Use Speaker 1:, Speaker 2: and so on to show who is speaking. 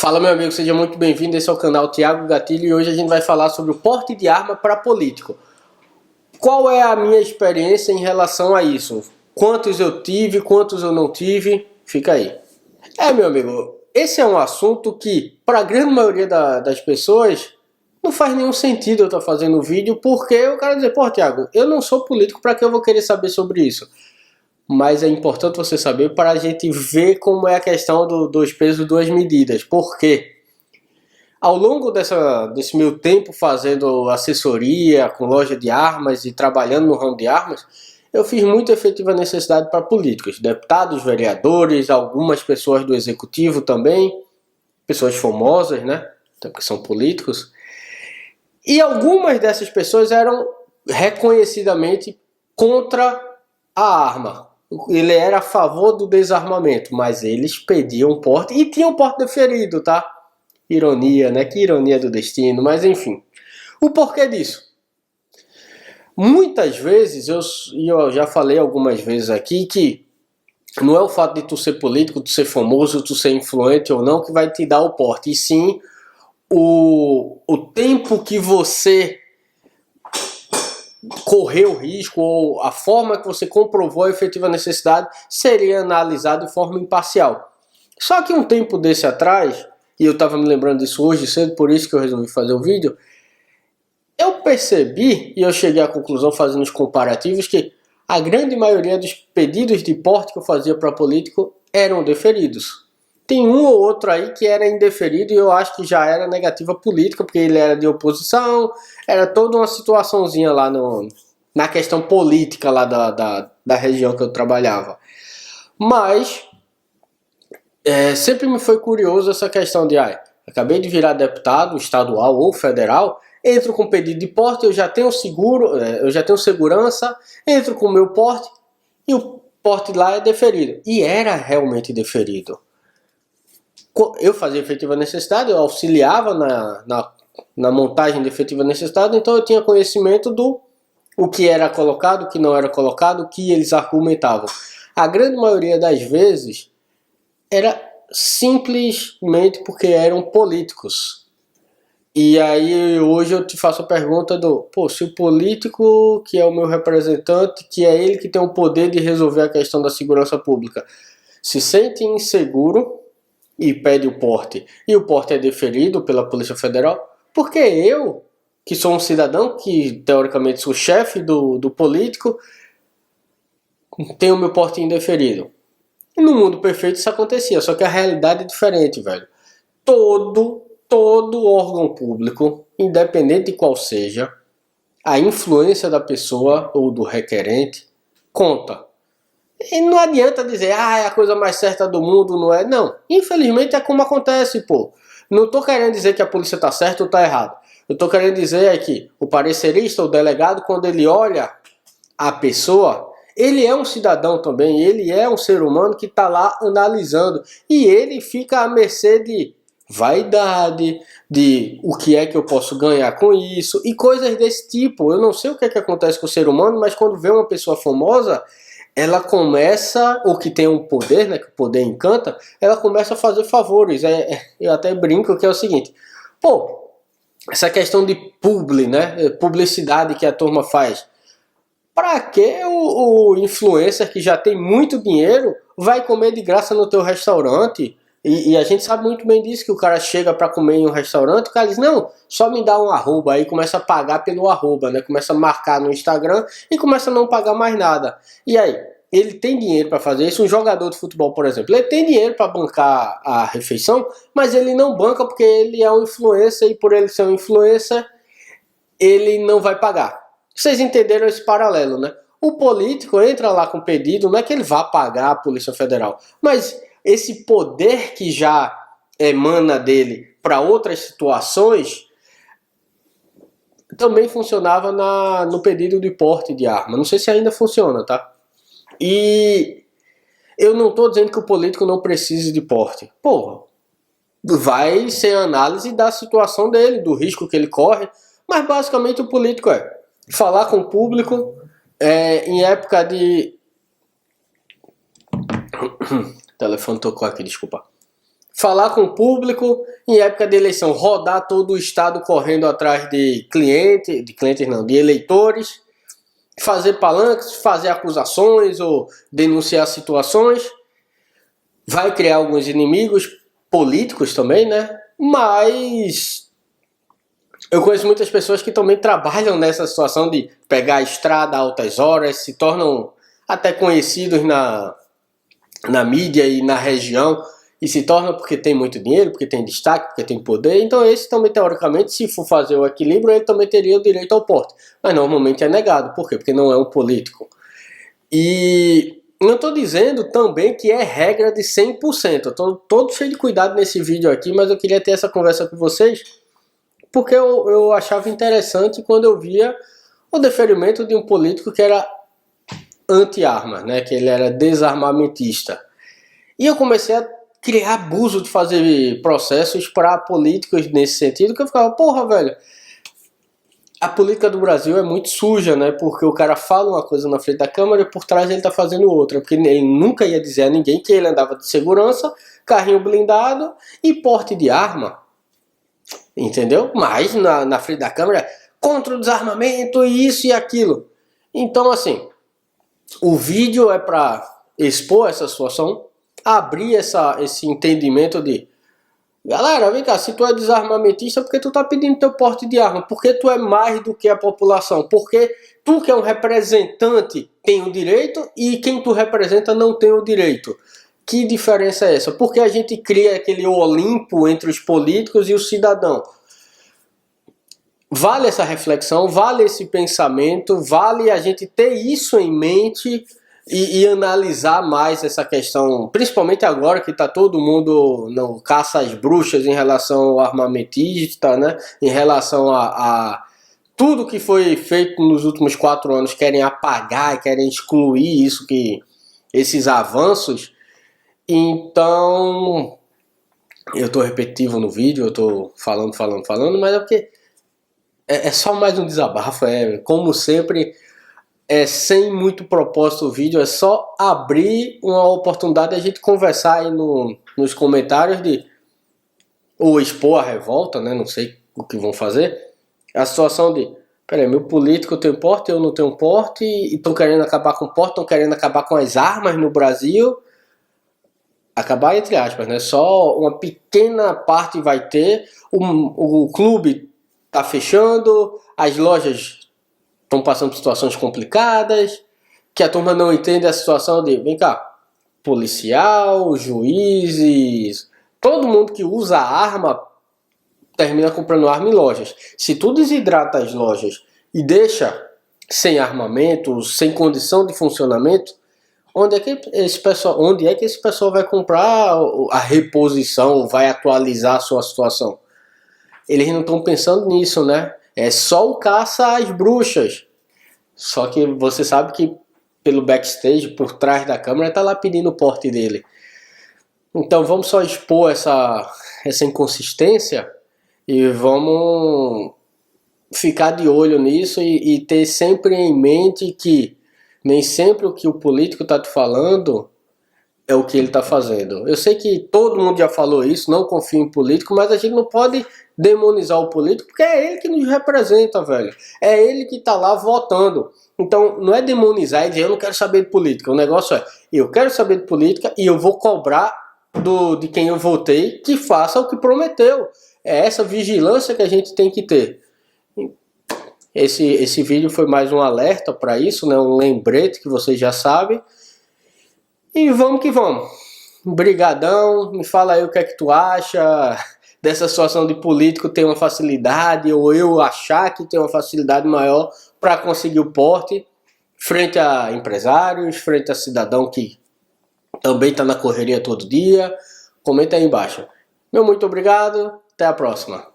Speaker 1: Fala, meu amigo, seja muito bem-vindo. Esse é o canal Thiago Gatilho e hoje a gente vai falar sobre o porte de arma para político. Qual é a minha experiência em relação a isso? Quantos eu tive, quantos eu não tive? Fica aí. Meu amigo, esse é um assunto que, para a grande maioria das pessoas, não faz nenhum sentido eu estar fazendo o vídeo, porque o cara dizer, pô, Thiago, eu não sou político, para que eu vou querer saber sobre isso? Mas é importante você saber para a gente ver como é a questão dos pesos, duas medidas. Por quê? Ao longo desse meu tempo fazendo assessoria com loja de armas e trabalhando no ramo de armas, eu fiz muita efetiva necessidade para políticos, deputados, vereadores, algumas pessoas do executivo também, pessoas famosas, né? Que são políticos. E algumas dessas pessoas eram reconhecidamente contra a arma. Ele era a favor do desarmamento, mas eles pediam porte e tinham porte deferido, tá? Ironia, né? Que ironia do destino, mas enfim. O porquê disso? Muitas vezes, eu já falei algumas vezes aqui, que não é o fato de tu ser político, tu ser famoso, tu ser influente ou não, que vai te dar o porte, e sim o tempo que você correu risco ou a forma que você comprovou a efetiva necessidade seria analisado de forma imparcial. Só que um tempo desse atrás, e eu estava me lembrando disso hoje cedo, por isso que eu resolvi fazer o vídeo, eu percebi, e eu cheguei à conclusão fazendo os comparativos, que a grande maioria dos pedidos de porte que eu fazia para político eram deferidos. Tem um ou outro aí que era indeferido e eu acho que já era negativa política, porque ele era de oposição, era toda uma situaçãozinha lá na questão política lá da região que eu trabalhava. Mas sempre me foi curioso essa questão de, acabei de virar deputado estadual ou federal, entro com pedido de porte, eu já tenho seguro, eu já tenho segurança, entro com o meu porte e o porte lá é deferido. E era realmente deferido. Eu fazia efetiva necessidade, eu auxiliava na montagem de efetiva necessidade, então eu tinha conhecimento do o que era colocado, o que não era colocado, o que eles argumentavam. A grande maioria das vezes era simplesmente porque eram políticos. E aí hoje eu te faço a pergunta se o político, que é o meu representante, que é ele que tem o poder de resolver a questão da segurança pública, se sente inseguro e pede o porte, e o porte é deferido pela Polícia Federal, porque eu, que sou um cidadão, que teoricamente sou chefe do político, tenho o meu porte indeferido. E no mundo perfeito isso acontecia, só que a realidade é diferente, velho. Todo órgão público, independente de qual seja, a influência da pessoa ou do requerente conta. E não adianta dizer, é a coisa mais certa do mundo, não é? Não, infelizmente é como acontece, pô. Não tô querendo dizer que a polícia tá certa ou tá errada. Eu tô querendo dizer que o parecerista, o delegado, quando ele olha a pessoa, ele é um cidadão também, ele é um ser humano que tá lá analisando. E ele fica à mercê de vaidade, de o que é que eu posso ganhar com isso, e coisas desse tipo. Eu não sei o que é que acontece com o ser humano, mas quando vê uma pessoa famosa, ela começa, ou que tem um poder, né, que o poder encanta, ela começa a fazer favores. Eu até brinco que é o seguinte, essa questão de né, publicidade que a turma faz, para que o influencer que já tem muito dinheiro vai comer de graça no teu restaurante? E a gente sabe muito bem disso, que o cara chega para comer em um restaurante, o cara diz, não, só me dá um arroba, aí começa a pagar pelo arroba, né? Começa a marcar no Instagram e começa a não pagar mais nada. E aí, ele tem dinheiro para fazer isso? Um jogador de futebol, por exemplo, ele tem dinheiro para bancar a refeição, mas ele não banca porque ele é um influencer e por ele ser um influencer, ele não vai pagar. Vocês entenderam esse paralelo, né? O político entra lá com pedido, não é que ele vá pagar a Polícia Federal, mas esse poder que já emana dele para outras situações também funcionava no pedido de porte de arma. Não sei se ainda funciona, tá? E eu não estou dizendo que o político não precise de porte. Vai ser análise da situação dele, do risco que ele corre, mas basicamente o político falar com o público em época de... O telefone tocou aqui, desculpa. falar com o público, em época de eleição, rodar todo o estado correndo atrás de de eleitores, fazer palanques, fazer acusações ou denunciar situações, vai criar alguns inimigos políticos também, né? Mas eu conheço muitas pessoas que também trabalham nessa situação de pegar a estrada a altas horas, se tornam até conhecidos na mídia e na região, e se tornam porque tem muito dinheiro, porque tem destaque, porque tem poder. Então esse também, teoricamente, se for fazer o equilíbrio, ele também teria o direito ao porte. Mas normalmente é negado. Por quê? Porque não é um político. E não estou dizendo também que é regra de 100%. Eu estou todo cheio de cuidado nesse vídeo aqui, mas eu queria ter essa conversa com vocês, porque eu achava interessante quando eu via o deferimento de um político que era anti-arma, né? Que ele era desarmamentista. E eu comecei a criar abuso de fazer processos para políticos nesse sentido, que eu ficava, porra, velho, a política do Brasil é muito suja, né? Porque o cara fala uma coisa na frente da câmera e por trás ele tá fazendo outra. Porque ele nunca ia dizer a ninguém que ele andava de segurança, carrinho blindado e porte de arma. Entendeu? Mas na frente da câmera, contra o desarmamento e isso e aquilo. Então, assim, o vídeo é para expor essa situação, abrir esse entendimento de: galera, vem cá, se tu é desarmamentista, porque tu tá pedindo teu porte de arma? Porque tu é mais do que a população? Porque tu que é um representante tem o direito e quem tu representa não tem o direito? Que diferença é essa? Porque a gente cria aquele Olimpo entre os políticos e o cidadão. Vale essa reflexão, vale esse pensamento, vale a gente ter isso em mente e analisar mais essa questão, principalmente agora que está todo mundo no caça às bruxas em relação ao armamentista, né? Em relação a tudo que foi feito nos últimos 4 anos, querem apagar, querem excluir esses avanços. Então, eu estou repetitivo no vídeo, eu estou falando, mas é porque é só mais um desabafo, como sempre, sem muito propósito o vídeo, é só abrir uma oportunidade de a gente conversar aí nos comentários ou expor a revolta, né? Não sei o que vão fazer, a situação de: peraí, meu político tem porte, eu não tenho porte, e estão querendo acabar com o porte, estão querendo acabar com as armas no Brasil. Acabar entre aspas, né? Só uma pequena parte vai ter. O clube tá fechando, as lojas estão passando por situações complicadas, que a turma não entende a situação de: vem cá, policial, juízes, todo mundo que usa arma termina comprando arma em lojas. Se tu desidrata as lojas e deixa sem armamento, sem condição de funcionamento, onde é que esse pessoal vai comprar a reposição, vai atualizar a sua situação? Eles não estão pensando nisso, né? É só o caça às bruxas. Só que você sabe que pelo backstage, por trás da câmera, tá lá pedindo o porte dele. Então vamos só expor essa inconsistência e vamos ficar de olho nisso e ter sempre em mente que nem sempre o que o político está te falando é o que ele está fazendo. Eu sei que todo mundo já falou isso, não confia em político, mas a gente não pode demonizar o político, porque é ele que nos representa, velho. É ele que está lá votando. Então não é demonizar e dizer: eu não quero saber de política. O negócio é: eu quero saber de política e eu vou cobrar de quem eu votei que faça o que prometeu. É essa vigilância que a gente tem que ter. Esse vídeo foi mais um alerta para isso, né? Um lembrete que vocês já sabem. E vamos que vamos. Brigadão, me fala aí o que é que tu acha dessa situação de político ter uma facilidade, ou eu achar que tem uma facilidade maior para conseguir o porte, frente a empresários, frente a cidadão que também está na correria todo dia. Comenta aí embaixo. Meu muito obrigado, até a próxima.